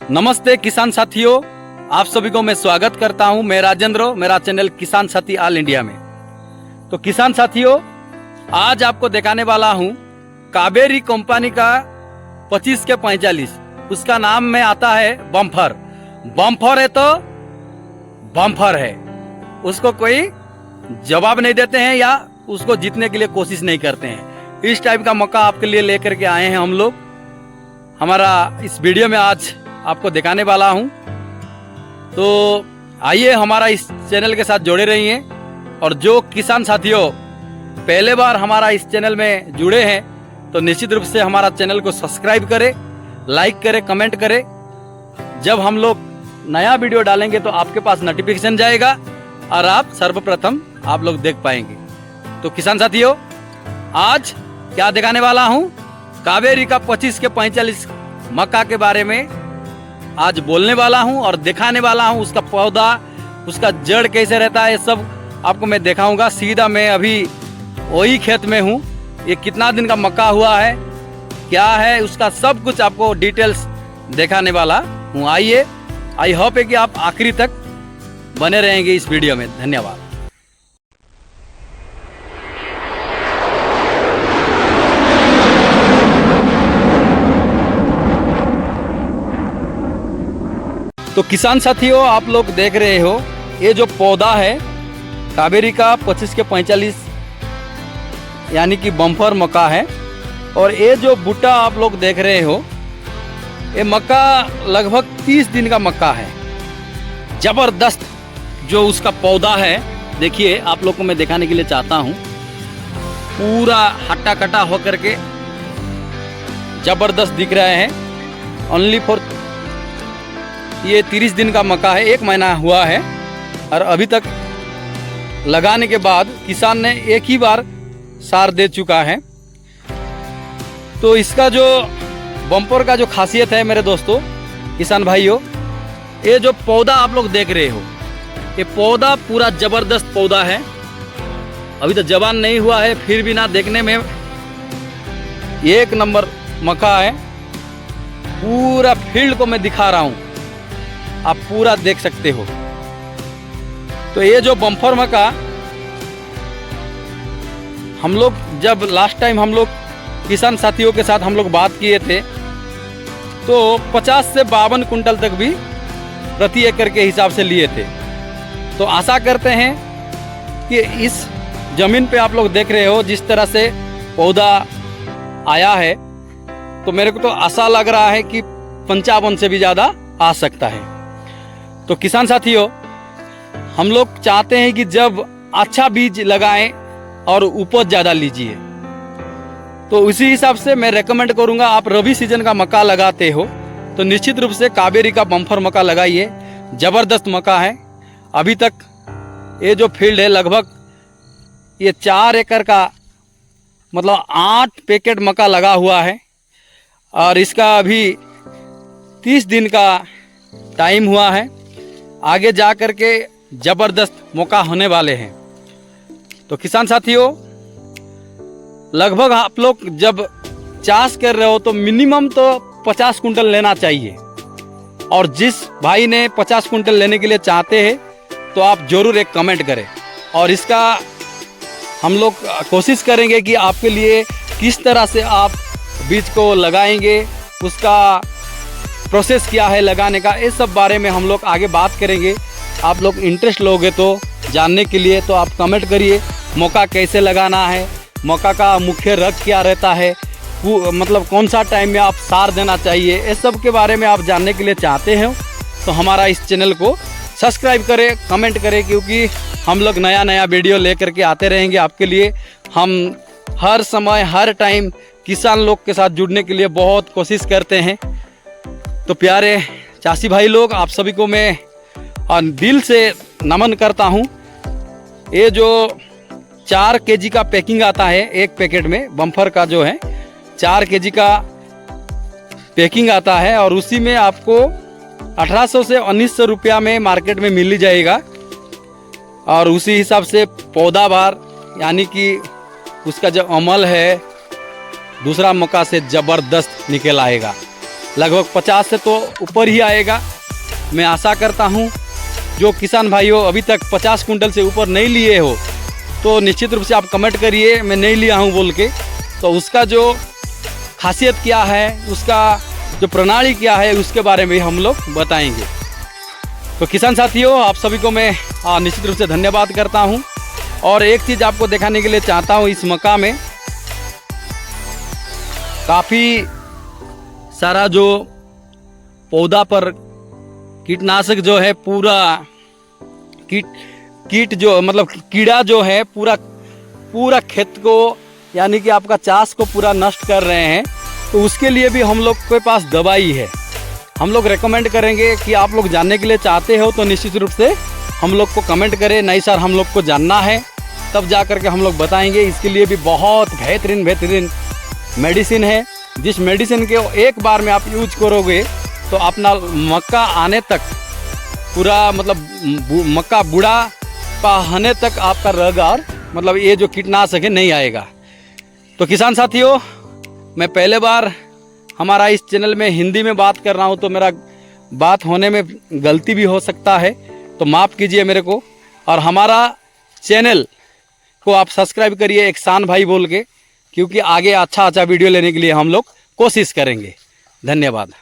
नमस्ते किसान साथियों, आप सभी को मैं स्वागत करता हूं। मैं राजेंद्र, मेरा चैनल किसान साथी ऑल इंडिया में। तो किसान साथियों, आज आपको दिखाने वाला हूं कावेरी कंपनी का 25 के 45। उसका नाम में आता है बम्फर। बम्फर है तो बम्फर है, उसको कोई जवाब नहीं देते हैं या उसको जीतने के लिए कोशिश नहीं करते हैं। इस टाइप का मौका आपके लिए लेकर के आए हैं हम लोग। हमारा इस वीडियो में आज आपको दिखाने वाला हूं। तो आइए हमारा इस चैनल के साथ जुड़े रहिए। और जो किसान साथियों पहले बार हमारा इस चैनल में जुड़े हैं तो निश्चित रूप से हमारा चैनल को सब्सक्राइब करें, लाइक करें, कमेंट करें। जब हम लोग नया वीडियो डालेंगे तो आपके पास नोटिफिकेशन जाएगा और आप सर्वप्रथम आप लोग देख पाएंगे। तो किसान साथियों, आज क्या दिखाने वाला हूं, कावेरी का 25 के 45 मक्का के बारे में आज बोलने वाला हूं और दिखाने वाला हूं। उसका पौधा, उसका जड़ कैसे रहता है, सब आपको मैं दिखाऊंगा। सीधा मैं अभी वही खेत में हूं। ये कितना दिन का मक्का हुआ है, क्या है, उसका सब कुछ आपको डिटेल्स दिखाने वाला हूं। आइए, आई होप है कि आप आखिरी तक बने रहेंगे इस वीडियो में। धन्यवाद। तो किसान साथियों, आप लोग देख रहे हो ये जो पौधा है कावेरी का 25 के 45 यानी कि बम्फर मक्का है। और ये जो बूटा आप लोग देख रहे हो, ये मक्का लगभग 30 दिन का मक्का है। जबरदस्त जो उसका पौधा है, देखिए आप लोग को मैं दिखाने के लिए चाहता हूँ। पूरा हट्टा कटा होकर के जबरदस्त दिख रहा है। ओनली फॉर ये 30 दिन का मक्का है, 1 महीना हुआ है। और अभी तक लगाने के बाद किसान ने एक ही बार सार दे चुका है। तो इसका जो बम्पर का जो खासियत है मेरे दोस्तों, किसान भाइयों, ये जो पौधा आप लोग देख रहे हो, ये पौधा पूरा जबरदस्त पौधा है। अभी तो जवान नहीं हुआ है, फिर भी ना देखने में 1 नंबर मक्का है। पूरा फील्ड को मैं दिखा रहा हूँ, आप पूरा देख सकते हो। तो ये जो बम्फर मक्का, हम लोग जब लास्ट टाइम हम लोग किसान साथियों के साथ हम लोग बात किए थे तो 50 से 52 कुंटल तक भी प्रति एकड़ के हिसाब से लिए थे। तो आशा करते हैं कि इस जमीन पे आप लोग देख रहे हो जिस तरह से पौधा आया है, तो मेरे को तो आशा लग रहा है कि 55 से भी ज़्यादा आ सकता है। तो किसान साथियों, हम लोग चाहते हैं कि जब अच्छा बीज लगाएं और उपज ज़्यादा लीजिए। तो उसी हिसाब से मैं रेकमेंड करूंगा, आप रबी सीजन का मक्का लगाते हो तो निश्चित रूप से कावेरी का बम्फर मक्का लगाइए। ज़बरदस्त मक्का है। अभी तक ये जो फील्ड है, लगभग ये 4 एकड़ का, मतलब 8 पैकेट मक्का लगा हुआ है। और इसका अभी 30 दिन का टाइम हुआ है। आगे जा कर के जबरदस्त मौका होने वाले हैं। तो किसान साथियों, लगभग आप लोग जब चाष कर रहे हो तो मिनिमम तो 50 कुंटल लेना चाहिए। और जिस भाई ने 50 कुंटल लेने के लिए चाहते हैं तो आप जरूर एक कमेंट करें। और इसका हम लोग कोशिश करेंगे कि आपके लिए किस तरह से आप बीज को लगाएंगे, उसका प्रोसेस क्या है लगाने का, इस सब बारे में हम लोग आगे बात करेंगे। आप लोग इंटरेस्ट लोगे तो जानने के लिए तो आप कमेंट करिए, मौका कैसे लगाना है, मौका का मुख्य रंग क्या रहता है, मतलब कौन सा टाइम में आप सार देना चाहिए, इस सब के बारे में आप जानने के लिए चाहते हैं तो हमारा इस चैनल को सब्सक्राइब करें, कमेंट करें। क्योंकि हम लोग नया नया वीडियो लेकर के आते रहेंगे आपके लिए। हम हर समय हर टाइम किसान लोग के साथ जुड़ने के लिए बहुत कोशिश करते हैं। तो प्यारे चासी भाई लोग, आप सभी को मैं दिल से नमन करता हूं। ये जो 4 केजी का पैकिंग आता है एक पैकेट में, बम्फर का जो है 4 केजी का पैकिंग आता है। और उसी में आपको 1800 से 1900 रुपया में मार्केट में मिल जाएगा। और उसी हिसाब से पौधा बार यानी कि उसका जो अमल है दूसरा मौका से ज़बरदस्त निकल आएगा। लगभग 50 से तो ऊपर ही आएगा। मैं आशा करता हूँ जो किसान भाइयों अभी तक 50 कुंटल से ऊपर नहीं लिए हो तो निश्चित रूप से आप कमेंट करिए मैं नहीं लिया हूँ बोल के। तो उसका जो खासियत क्या है, उसका जो प्रणाली क्या है, उसके बारे में हम लोग बताएंगे। तो किसान साथियों, आप सभी को मैं निश्चित रूप से धन्यवाद करता हूँ। और एक चीज़ आपको दिखाने के लिए चाहता हूँ, इस मक्का में काफ़ी सारा जो पौधा पर कीटनाशक जो है पूरा कीट जो मतलब कीड़ा जो है पूरा खेत को यानी कि आपका चाष को पूरा नष्ट कर रहे हैं। तो उसके लिए भी हम लोग के पास दवाई है। हम लोग रेकमेंड करेंगे कि आप लोग जानने के लिए चाहते हो तो निश्चित रूप से हम लोग को कमेंट करें। नहीं सर हम लोग को जानना है, तब जा कर के हम लोग बताएंगे। इसके लिए भी बहुत बेहतरीन मेडिसिन है, जिस मेडिसिन के एक बार में आप यूज करोगे तो अपना मक्का आने तक पूरा मतलब मक्का बूढ़ा होने तक आपका रोग और मतलब ये जो कीटनाशक है नहीं आएगा। तो किसान साथियों, मैं पहले बार हमारा इस चैनल में हिंदी में बात कर रहा हूँ, तो मेरा बात होने में गलती भी हो सकता है, तो माफ़ कीजिए मेरे को। और हमारा चैनल को आप सब्सक्राइब करिए एहसान भाई बोल के, क्योंकि आगे अच्छा वीडियो लेने के लिए हम लोग कोशिश करेंगे। धन्यवाद।